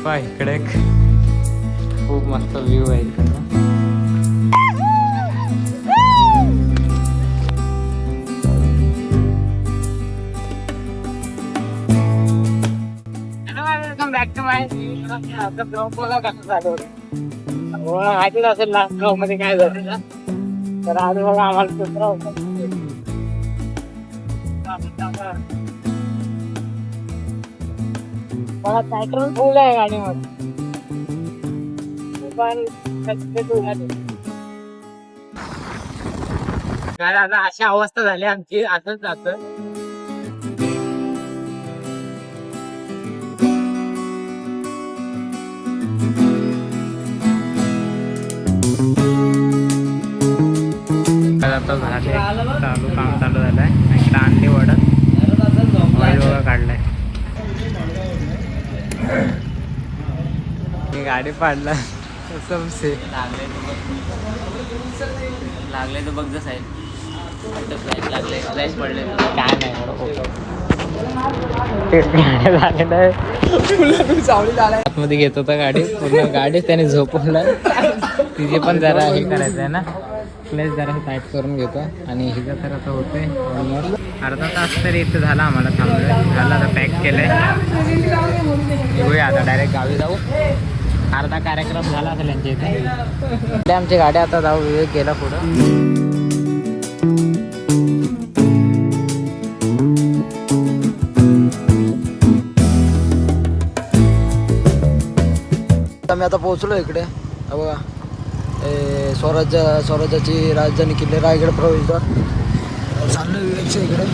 पहा इकडे खूप मस्त व्ह्यू आहे इकडे. बॅक टू माय माहितीच असेल ना गाव मध्ये काय झालं ना. तर आज बघा आम्हाला दुसरा होता मला सायकल फुल आहे गाडीमध्ये पण आता अशी अवस्था झाली आमची. असंच जात चालू काम चालू झालंय. इकडे अंडी वडत ऑइल वगैरे काढलाय. ही गाडी पाडला समसे लागले तर बघ जस आहे लागले फ्लॅश पडले काय नाही आतमध्ये घेत होता गाडी. पूर्ण गाडी त्याने झोपवलं. तिचे पण जरा हे करायचं आहे ना, प्लेस जरा टाईट करून घेतो. आणि हिचं तर आता होते ऑलमोस्ट अर्धा तास तरी इथं झाला आम्हाला थांबलोय. झालं आता पॅक केलंय. निघूया आता डायरेक्ट गावी जाऊ. अर्धा कार्यक्रम झाला असेल यांच्या इथे. आमची गाडी आता जाऊ. विवेक गेला पुढं. आम्ही आता पोहोचलो इकडे. बघा स्वराज्याची राजधानी किल्ले रायगड प्रवेशद्वार. चाललो विवेकच्या इकडे.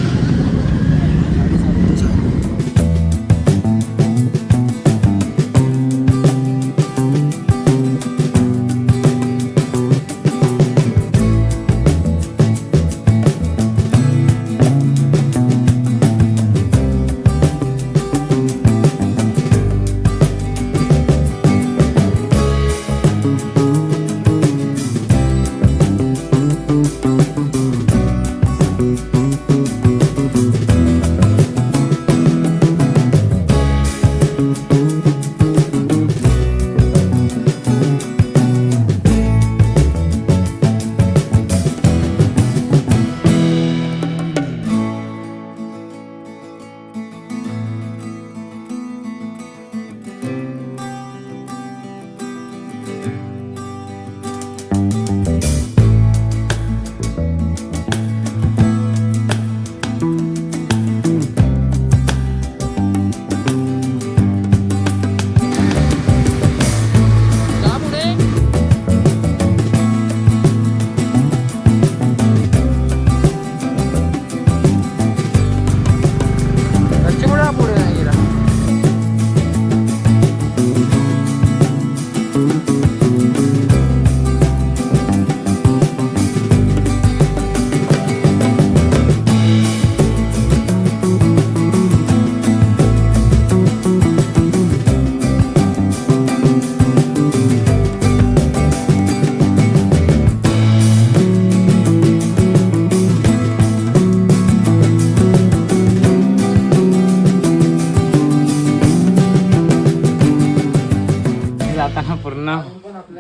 जाताना पूर्ण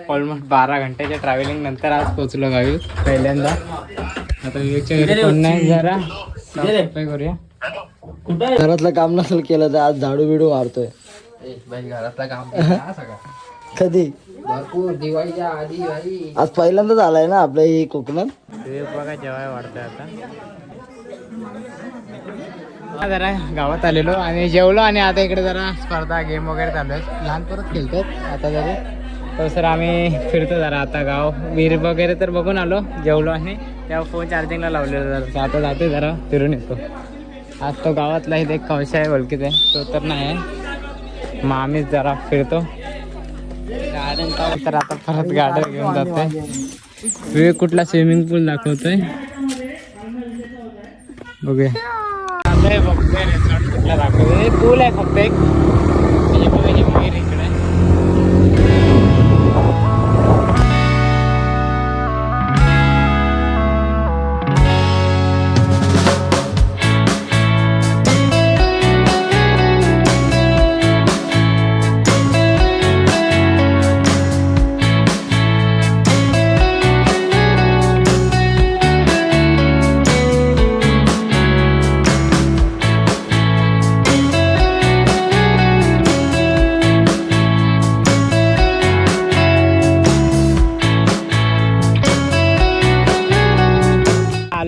ऑलमोस्ट 12 घंट्याच्या ट्रॅव्हलिंग नंतर आज पोहोचलो गावी पहिल्यांदा. आता विवेकच्या घरी कोण नाही. जरा साफसफाई करूया. घरातलं काम नसेल केलं तर आज झाडू बिडू मारतोय. घरातला काम कधी भरपूर दिवाळीच्या आधी आज पहिल्यांदाच आलाय ना आपल्या ही कोकणात. विवेक बघा जेवाय वाढतोय आता. जरा गावात आलेलो आणि जेवलो. आणि आता इकडे जरा स्पर्धा गेम वगैरे चालू आहेत. लहान परत खेळतात आता जरी. तर सर आम्ही फिरतो जरा आता. गाव विहीर वगैरे तर बघून आलो. जेवलो आणि तेव्हा फोन चार्जिंगला लावलेला. जरा आता जाते जरा फिरून येतो. आज तो गावातला इथे एक कवशा आहे ओळखीचा आहे. तो तर नाही आहे. मग आम्हीच जरा फिरतो गार्डन. तर आता परत गार्डन घेऊन जातोय. विवेक कुठला स्विमिंग पूल दाखवतोय बघूया. बघतोय रेसॉर्ट कुठला दाखवतोय. पूल आहे फक्त एक. ही विहीर इकडे.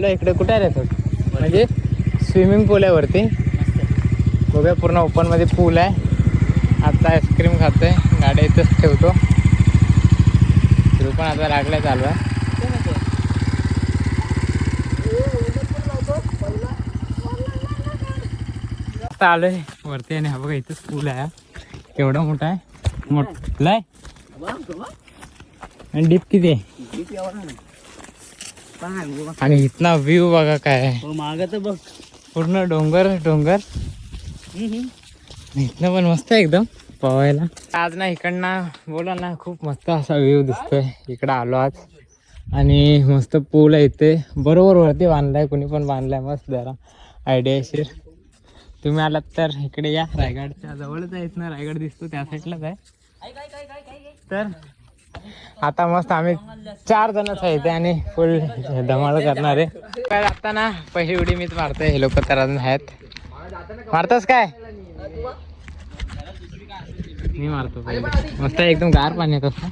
आलो इकडे. कुठे आहे रे म्हणजे स्विमिंग पूल आहे वरती. बघूया पूर्ण ओपन मध्ये पूल आहे. आता आईस्क्रीम खातोय. गाड्या इथंच ठेवतो. पण आता लागलाय चालू आहे. आता आलोय वरती आणि हा बघा इथंच पूल आहे. केवढा मोठा आहे. मोठा आहे आणि डीप किती आहे. आणि इथला व्ह्यू बघा काय आहे. मागं बघ पूर्ण डोंगर डोंगर. इथनं पण मस्त आहे एकदम पवायला. आज ना इकडनं बोला ना खूप मस्त असा व्ह्यू दिसतोय. इकडं आलो आज आणि मस्त पूल आहे इथे. बरोबर वरती बांधलाय. कुणी पण बांधलाय मस्त. जरा आयडियाशीर. तुम्ही आलात तर इकडे या. रायगडच्या जवळच आहे. इथनं रायगड दिसतो त्या साईडलाच आहे. तर आता मस्त आम्ही 4 जणच आहे इथे आणि फुल धमाल करणार आहे. काय आता ना पहिली उडी मीच मारतोय. हे लोक तर अजून आहेत. मारतोस काय. मी मारतो पहिले. मस्त एकदम गार पाणी येत असतं.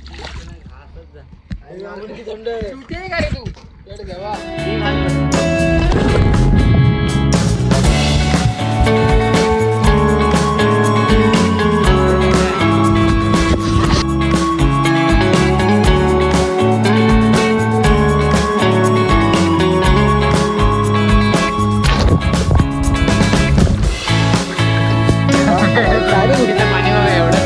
पाणी बघा एवढं.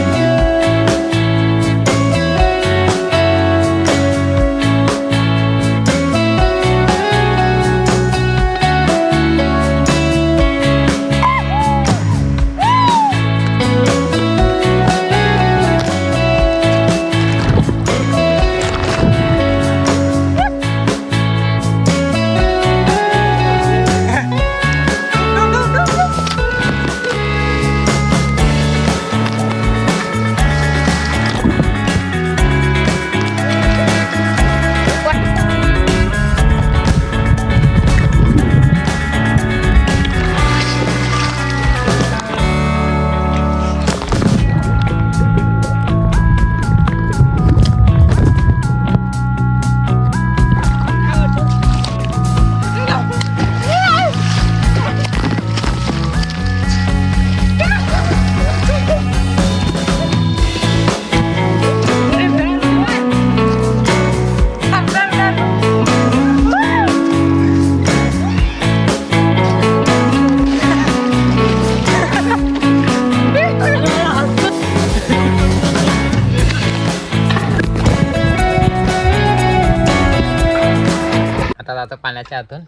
आता पाण्याच्या आतून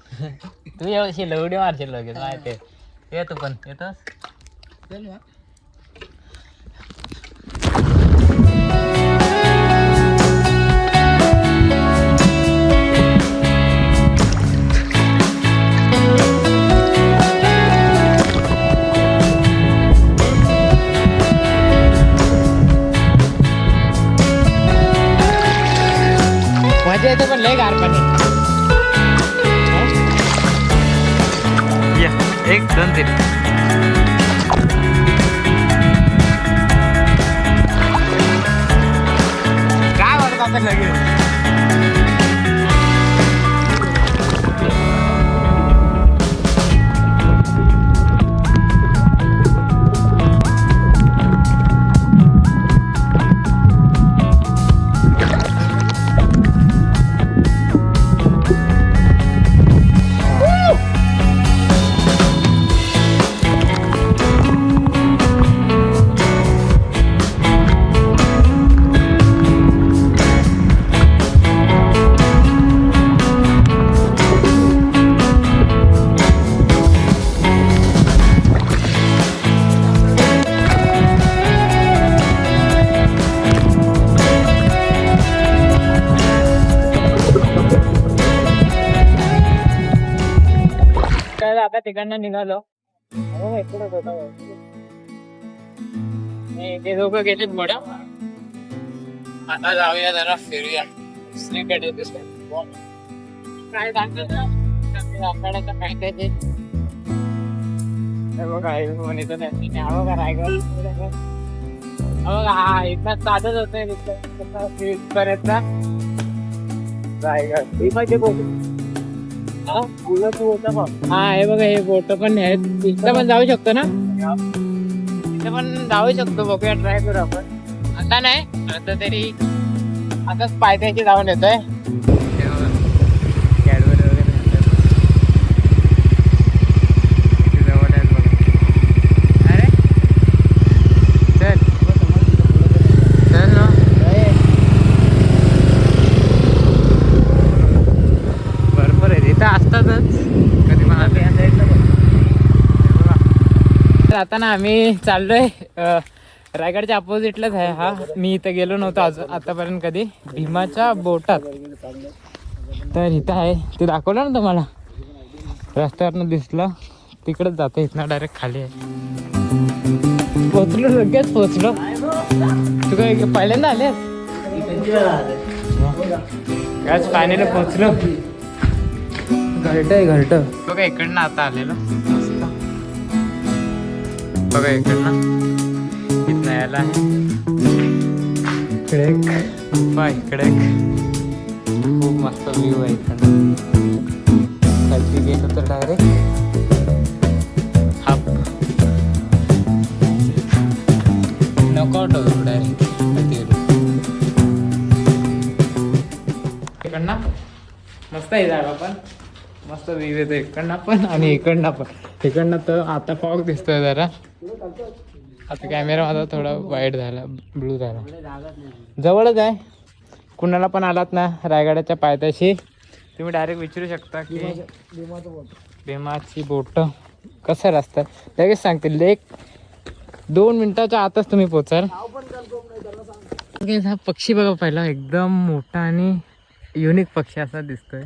तू एवढी लवडी मारशील लगेच माहिती. ये तू पण येतोस. मजा येते पण लय गार पाणी. 1 2 3 काय वाटत आता लगेच. आता तिकडनं निघालो. ते दोघं गेले मोड्या. आता जाऊया जरा फिरूया दुसरीकडे. काय सांगतो आपल्याला काय काय ते बघा. म्हणतो नाही बघा रायगड बघा. हा इथं साधच होत पर्यंत रायगड. हा हे बघा हे बोट पण आहेत इथं पण जाऊ शकतो ना इथं पण जाऊ शकतो बघूया ट्राय करू आपण आता नाही आता तरी आताच पायथ्याशी जाऊन येतोय कॅडबरी वगैरे किती जवळ आहेत बघा अरे चल चल ना भरपूर आहे इथं असतातच कधी पण आता ना आम्ही चाललोय रायगडच्या अपोजिटलाच आहे हा मी इथं गेलो नव्हतो आतापर्यंत कधी भीमाच्या बोटात तर इथं आहे ते दाखवलं ना तुम्हाला रस्त्यावरनं दिसलं तिकडच जातं इथनं डायरेक्ट खाली आहे पोचलो लगेच पोचलो तू काय पहिल्यांदा आले काच फायनली पोचलो घरट आहे घरट बघा इकडनं आता आलेलो मस्त बघा इकडनं इथनं यायला आहे इकडे एक गुफा इकडे एक खूप मस्त व्ह्यू आहे इकडनं खालती गेलो तर डायरेक्ट हाप नॉकआउट होतो डायरेक्ट इकडनं मस्त आहे जागा पण मस्त व्ह्यू येतो इकडनं पण आणि इकडनं पण इकडनं तर आता फॉग दिसतोय जरा आता कॅमेरा माझा थोडा वाईट झाला ब्लू झाला जवळच आहे कुणाला पण आलात ना रायगडाच्या पायथ्याशी तुम्ही डायरेक्ट विचारू शकता की भीमाची बोट कसं रस्ता लगेच सांगते लेक 2 मिनिटाच्या आतच तुम्ही पोचाल हा पक्षी बघा पहिला एकदम मोठा आणि युनिक पक्षी असा दिसतोय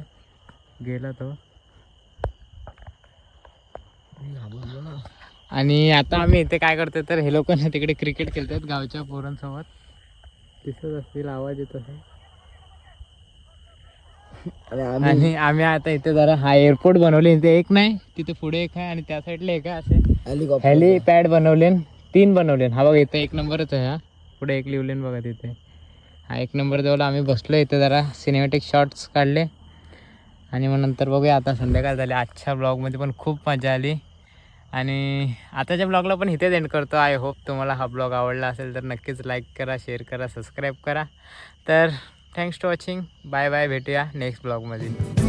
गेला तो आणि आता आम्ही इथे काय करतोय तर हे लोक ना तिकडे क्रिकेट खेळतात गावच्या पोरांसोबत दिसत असतील आवाज येत असेल आणि आम्ही आता इथे जरा हा एअरपोर्ट बनवले इथे एक नाही तिथे पुढे एक आहे आणि त्या साईडला एक आहे असे हेलिपॅड बनवले 3 बनवले हा बघा इथे 1 नंबरच आहे हा पुढे एक लिवलेन बघा तिथे हा 1 नंबर जवळ आम्ही बसलो इथे जरा सिनेमॅटिक शॉट्स काढले आणि मग नंतर बघूया आता संध्याकाळ झाली आजच्या ब्लॉगमध्ये पण खूप मजा आली आणि आताच्या ब्लॉगला पण इथेच एंड करतो आय होप तुम्हाला हा ब्लॉग आवडला असेल तर नक्कीच लाईक करा शेअर करा सबस्क्राईब करा तर thanks to watching bye bye भेटूया नेक्स्ट ब्लॉगमध्ये